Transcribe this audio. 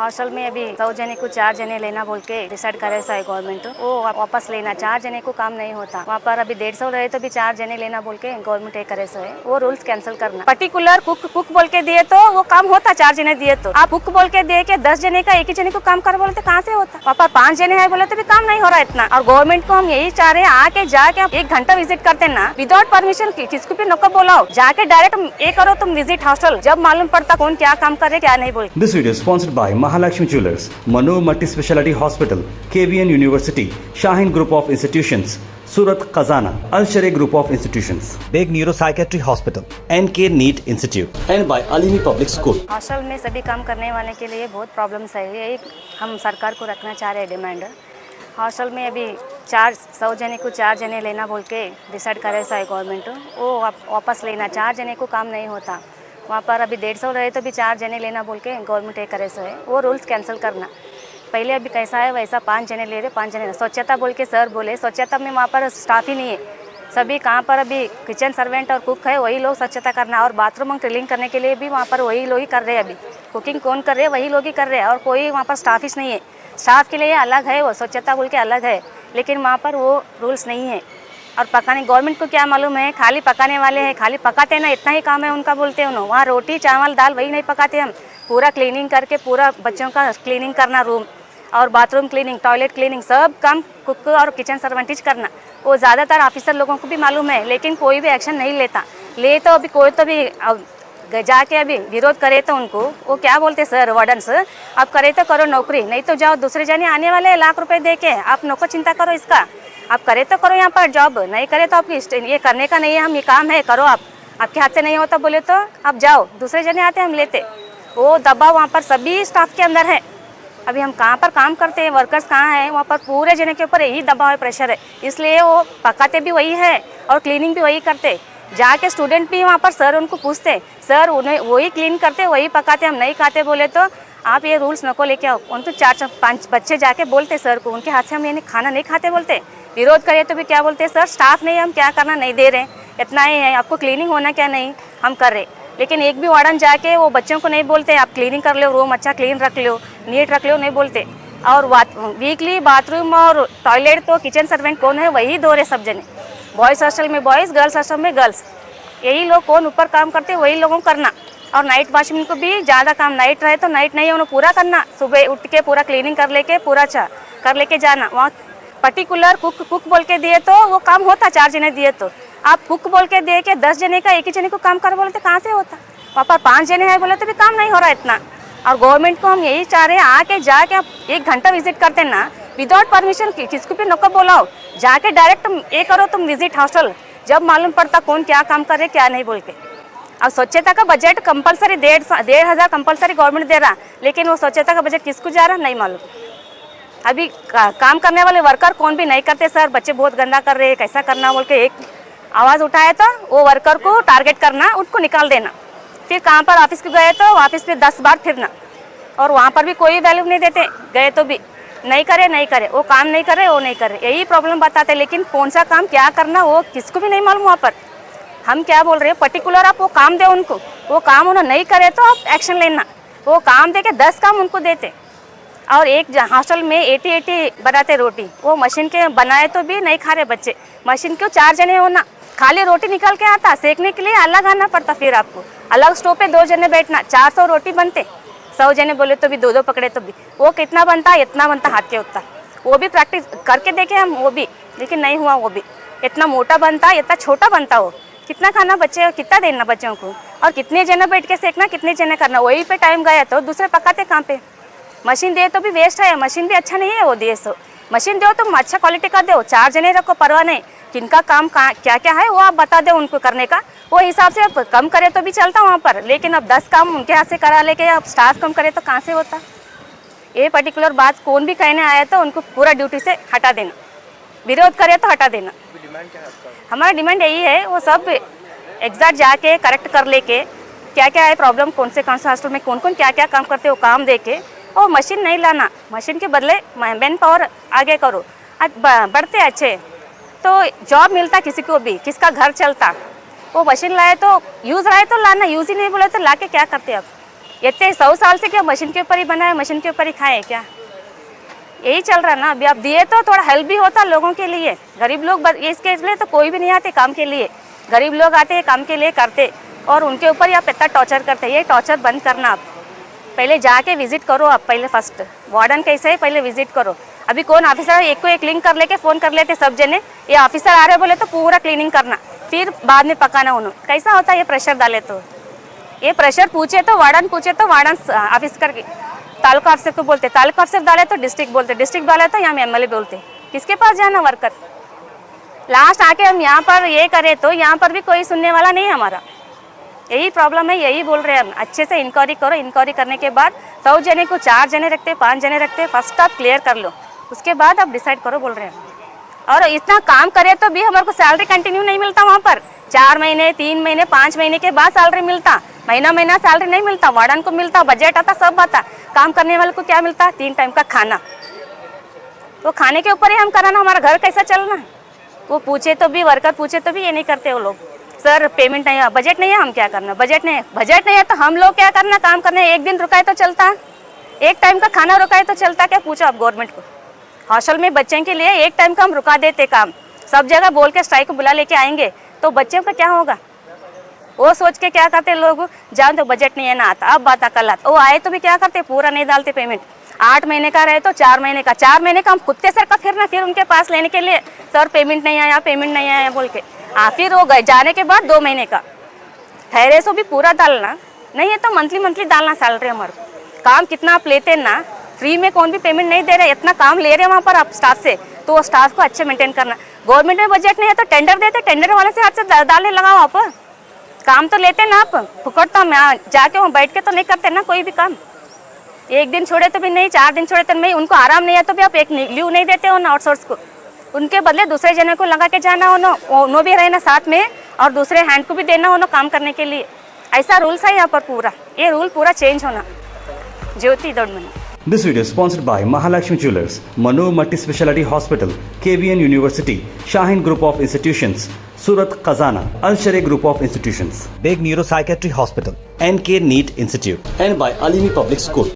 Hostel में अभी 100 जने को 4 जने लेना बोल के डिसाइड करे सा है गवर्नमेंट, वो वापस लेना 4 जने को काम नहीं होता। वहाँ पर अभी 150 रहे तो भी 4 जने लेना बोल के गवर्नमेंट ये करे सो है, वो रूल्स कैंसिल करना। पर्टिकुलर कुक बोल के दिए तो वो काम होता, 4 जने दिए तो। आप कुक बोल के दे के 10 जने का एक ही जने को काम कर बोलते कहाँ से होता। वहाँ पर 5 जने है बोले तो भी काम नहीं हो रहा इतना। और गवर्नमेंट को हम यही चाह रहे हैं, आके जाके आप 1 घंटा विजिट करते ना विदाउट परमिशन की, किसको भी नको बोलाओ, जाके डायरेक्ट ये करो तुम विजिट हॉस्टल, जब मालूम पड़ता कौन क्या काम कर रहे क्या नहीं बोल। This video is sponsored by Mahalakshmi Jewelers, Mano Multi-Speciality Hospital, KVN University, Shaheen Group of Institutions, Surat Khazana, Al-Sharia Group of Institutions, Big Neuropsychiatry Hospital, NK NEET Institute, and by Alimi Public School. Hostel में सभी काम करने वाले के लिए बहुत problems है, ये एक हम सरकार को रखना चाह रहे हैं डिमांड। हॉस्टल में अभी 100 जने को 4 जने लेना बोल के डिसाइड करे सा है गवर्नमेंट, वो वापस लेना 4 जने को काम नहीं होता। वहाँ पर अभी 150 रहे तो भी 4 जने लेना बोल के गवर्नमेंट ये करे सो है, वो रूल्स कैंसिल करना। पहले अभी कैसा है वैसा 5 जने ले रहे, 5 जने स्वच्छता बोल के सर बोले, स्वच्छता में वहाँ पर स्टाफ ही नहीं है, सभी कहाँ पर अभी किचन सर्वेंट और कुक है वही लोग स्वच्छता करना, और बाथरूम क्लीनिंग करने के लिए भी वहाँ पर वही लोग ही कर रहे हैं। अभी कुकिंग कौन कर रहे हैं, वही लोग ही कर रहे हैं, और कोई वहाँ पर स्टाफ ही नहीं है। स्टाफ के लिए अलग है, वो स्वच्छता बोल के अलग है, लेकिन वहाँ पर वो रूल्स नहीं है। और पकाने गवर्नमेंट को क्या मालूम है, खाली पकाने वाले हैं, खाली पकाते ना, इतना ही काम है उनका बोलते हैं। वहाँ रोटी चावल दाल वही नहीं पकाते, हम पूरा क्लीनिंग करके पूरा बच्चों का क्लीनिंग करना, रूम और बाथरूम क्लीनिंग, टॉयलेट क्लीनिंग, सब काम कुक और किचन सर्वेंटेज करना। वो ज़्यादातर ऑफिसर लोगों को भी मालूम है, लेकिन कोई भी एक्शन नहीं लेता। ले तो अभी कोई तो भी जाके अभी विरोध करे तो उनको वो क्या बोलते सर वार्डन सर, आप करे तो करो नौकरी, नहीं तो जाओ, दूसरे जने आने वाले लाख रुपए दे के, आप नको चिंता करो इसका, आप करे तो करो यहाँ पर जॉब, नहीं करे तो आपकी ये करने का नहीं है, हम ये काम है करो, आपके हाथ से नहीं होता बोले तो आप जाओ, दूसरे जने आते हम लेते। वो दबाव वहाँ पर सभी स्टाफ के अंदर है। अभी हम कहाँ पर काम करते हैं, वर्कर्स कहाँ हैं, वहाँ पर पूरे जने के ऊपर यही दबाव है, प्रेशर है, इसलिए वो पकाते भी वही है और क्लीनिंग भी वही करते। जाके स्टूडेंट भी वहाँ पर सर उनको पूछते, सर उन्हें वही क्लीन करते वही पकाते, हम नहीं खाते बोले तो आप ये रूल्स नको लेके आओ। उन तो 4-5 बच्चे जाके बोलते सर को, उनके हाथ से हम ये खाना नहीं खाते बोलते। विरोध करे तो भी क्या बोलते सर स्टाफ नहीं, हम क्या करना नहीं दे रहे, इतना ही है, आपको क्लीनिंग होना क्या नहीं, हम कर रहे। लेकिन एक भी वार्डन जाके वो बच्चों को नहीं बोलते आप क्लीनिंग कर लो, रूम अच्छा क्लीन रख लो, नीट रख लो, नहीं बोलते। और वीकली बाथरूम और टॉयलेट तो किचन सर्वेंट कौन है, वही दो रहे सब जने, बॉयज़ हॉस्टल में बॉयज़, गर्ल्स हॉस्टल में गर्ल्स, यही लोग कौन ऊपर काम करते वही लोगों को करना। और नाइट वॉचमैन को भी ज़्यादा काम, नाइट रहे तो नाइट नहीं उन्हें पूरा करना, सुबह उठ के पूरा क्लीनिंग कर लेके पूरा कर लेके जाना। वहाँ पर्टिकुलर कुक बोल के दिए तो वो काम होता, 4 जने दिए तो। आप कुक बोल के दे के 10 जने का एक ही जने को काम कर बोलते कहाँ से होता। वहाँ पर 5 जने हैं बोले तो भी काम नहीं हो रहा इतना। और गवर्नमेंट को हम यही चाह रहे हैं, आके जाके आप 1 घंटा विजिट करते ना विदाउट परमिशन की, किसको भी नको बोलाओ, जाके डायरेक्ट ये करो तुम विजिट हॉस्टल, जब मालूम पड़ता कौन क्या काम कर रहे क्या नहीं बोल के। और स्वच्छता का बजट कंपलसरी 1,500 कंपलसरी गवर्नमेंट दे रहा, लेकिन वो स्वच्छता का बजट किसको जा रहा नहीं मालूम। अभी काम करने वाले वर्कर कौन भी नहीं करते सर, बच्चे बहुत गंदा कर रहे हैं, कैसा करना बोल के एक आवाज़ उठाए तो वो वर्कर को टारगेट करना, उनको निकाल देना। फिर कहाँ पर ऑफिस को गए तो ऑफिस पे 10 बार फिरना, और वहाँ पर भी कोई वैल्यू नहीं देते, गए तो भी नहीं करे, वो काम नहीं करे, वो नहीं करे, यही प्रॉब्लम बताते। लेकिन कौन सा काम क्या करना वो किसको भी नहीं मालूम। वहाँ पर हम क्या बोल रहे हैं, पर्टिकुलर आप वो काम दे उनको, वो काम उन्होंने नहीं करे तो आप एक्शन लेना। वो काम दे के 10 काम उनको देते। और एक हॉस्टल में 80 बनाते रोटी, वो मशीन के बनाए तो भी नहीं खा रहे बच्चे। मशीन क्यों 4 जने होना, खाली रोटी निकाल के आता, सेकने के लिए अलग आना पड़ता, फिर आपको अलग स्टोव पे 2 जने बैठना, 400 रोटी बनते। 100 जने बोले तो भी 2-2 पकड़े तो भी वो कितना बनता, इतना बनता हाथ के उतना। वो भी प्रैक्टिस करके देखे हम, वो भी, लेकिन नहीं हुआ। वो भी इतना मोटा बनता, इतना छोटा बनता, वो कितना खाना बच्चे, कितना देना बच्चों को, और कितने जने बैठ के सेकना, कितने जने करना, वही पे टाइम गया तो दूसरे पकाते कहाँ पे। मशीन दे तो भी वेस्ट है, मशीन भी अच्छा नहीं है। वो दिए सो मशीन दो तुम अच्छा क्वालिटी का दो, 4 जने रखो, परवाह नहीं, किनका काम क्या क्या है वो आप बता दो उनको करने का, वो हिसाब से आप कम करे तो भी चलता वहाँ पर। लेकिन अब 10 काम उनके हाथ से करा लेके आप स्टाफ कम करे तो कहाँ से होता। ये पर्टिकुलर बात कौन भी कहने आया तो उनको पूरा ड्यूटी से हटा देना, विरोध करे तो हटा देना। हमारा डिमांड यही है, वो सब एग्जैक्ट जाके करेक्ट कर लेके क्या क्या है प्रॉब्लम, कौन से हॉस्टल में कौन कौन क्या क्या काम करते हो काम दे के, और मशीन नहीं लाना, मशीन के बदले मैन पावर आगे करो, बढ़ते अच्छे तो जॉब मिलता किसी को भी, किसका घर चलता। वो मशीन लाए तो यूज़ रहे तो लाना, यूज़ ही नहीं बोले तो ला के क्या करते आप। इतने 100 साल से क्या मशीन के ऊपर ही बनाए, मशीन के ऊपर ही खाए क्या? यही चल रहा ना। अभी आप दिए तो थोड़ा हेल्प भी होता लोगों के लिए। गरीब लोग इसके लिए तो कोई भी नहीं आते काम के लिए, गरीब लोग आते हैं काम के लिए करते, और उनके ऊपर ही आप इतना टॉर्चर करते हैं। ये टॉर्चर बंद करना। आप पहले जाके विजिट करो, आप पहले फर्स्ट वार्डन कैसे है पहले विजिट करो। अभी कौन ऑफिसर एक को एक लिंक कर लेके फ़ोन कर लेते सब जने, ये ऑफिसर आ रहे बोले तो पूरा क्लीनिंग करना, फिर बाद में पकाना। उन्होंने कैसा होता है ये प्रेशर डाले तो? ये प्रेशर पूछे तो वार्डन ऑफिसर के तालुका अफसर को बोलते, तालुका अफसर डाले तो डिस्ट्रिक्ट बोलते, डिस्ट्रिक्ट डाले तो यहाँ एमएलए बोलते। किसके पास जाना वर्कर? लास्ट आके हम यहाँ पर ये करें तो यहाँ पर भी कोई सुनने वाला नहीं है हमारा। यही प्रॉब्लम है, यही बोल रहे हैं हम। अच्छे से इंक्वायरी करो, इंक्वायरी करने के बाद 100 जने को 4 जने रखते, 5 जने रखते, फर्स्ट आप क्लियर कर लो, उसके बाद आप डिसाइड करो बोल रहे हैं। और इतना काम करे तो भी हमारे को सैलरी कंटिन्यू नहीं मिलता वहाँ पर। 4 महीने 3 महीने 5 महीने के बाद सैलरी मिलता, महीना सैलरी नहीं मिलता। वार्डन को मिलता, बजट आता, सब आता। काम करने वाले को क्या मिलता? 3 टाइम का खाना। वो खाने के ऊपर ही हम कराना, हमारा घर कैसा चलना है? वो पूछे तो भी, वर्कर पूछे तो भी ये नहीं करते वो लोग। सर पेमेंट नहीं है, बजट नहीं है, हम क्या करना? बजट नहीं है तो हम लोग क्या करना? काम करने एक दिन रुकाए तो चलता, एक टाइम का खाना रुकाए तो चलता क्या? पूछो आप गवर्नमेंट को। हॉस्टल में बच्चों के लिए एक टाइम का हम रुका देते काम, सब जगह बोल के स्ट्राइक को बुला लेके आएंगे तो बच्चों का क्या होगा? वो सोच के क्या करते लोग, जान तो बजट नहीं है ना आता, अब बात कल आता। वो आए तो भी क्या करते? पूरा नहीं डालते पेमेंट। 8 महीने का रहे तो 4 महीने का, 4 महीने का हम खुद के सर का फिरना, फिर उनके पास लेने के लिए सर पेमेंट नहीं आया बोल के। फिर वो गए जाने के बाद 2 महीने का ठहरे सो भी पूरा डालना नहीं है तो मंथली डालना सैलरी हमारे को। काम कितना आप लेते ना, फ्री में कौन भी पेमेंट नहीं दे रहे, इतना काम ले रहे हैं वहाँ पर आप स्टाफ से, तो वो स्टाफ को अच्छे मेंटेन करना। गवर्नमेंट में बजट नहीं है तो टेंडर देते, टेंडर वाले से हाथ से डालने लगाओ। आप काम तो लेते ना, आप फुकट तो जाके वहाँ बैठ के तो नहीं करते ना कोई भी काम। एक दिन छोड़े तो भी नहीं, 4 दिन छोड़े तो नहीं, उनको आराम नहीं है तो भी आप एक लीव नहीं देते हो ना आउटसोर्स को। उनके बदले दूसरे जने को लगा के जाना हो, नो भी रहना साथ में, और दूसरे हैंड को भी देना हो काम करने के लिए। ऐसा रूल्स है यहाँ पर पूरा, ये रूल पूरा चेंज होना। ज्योति दौड़मनी। This video is sponsored by Mahalakshmi Jewelers, Mano Multi Speciality Hospital, KBN University, Shahin Group of Institutions, Surat Khazana, Al Sharia Group of Institutions, Beg Neuropsychiatry Hospital, NK NEET Institute, and by Alimi Public School.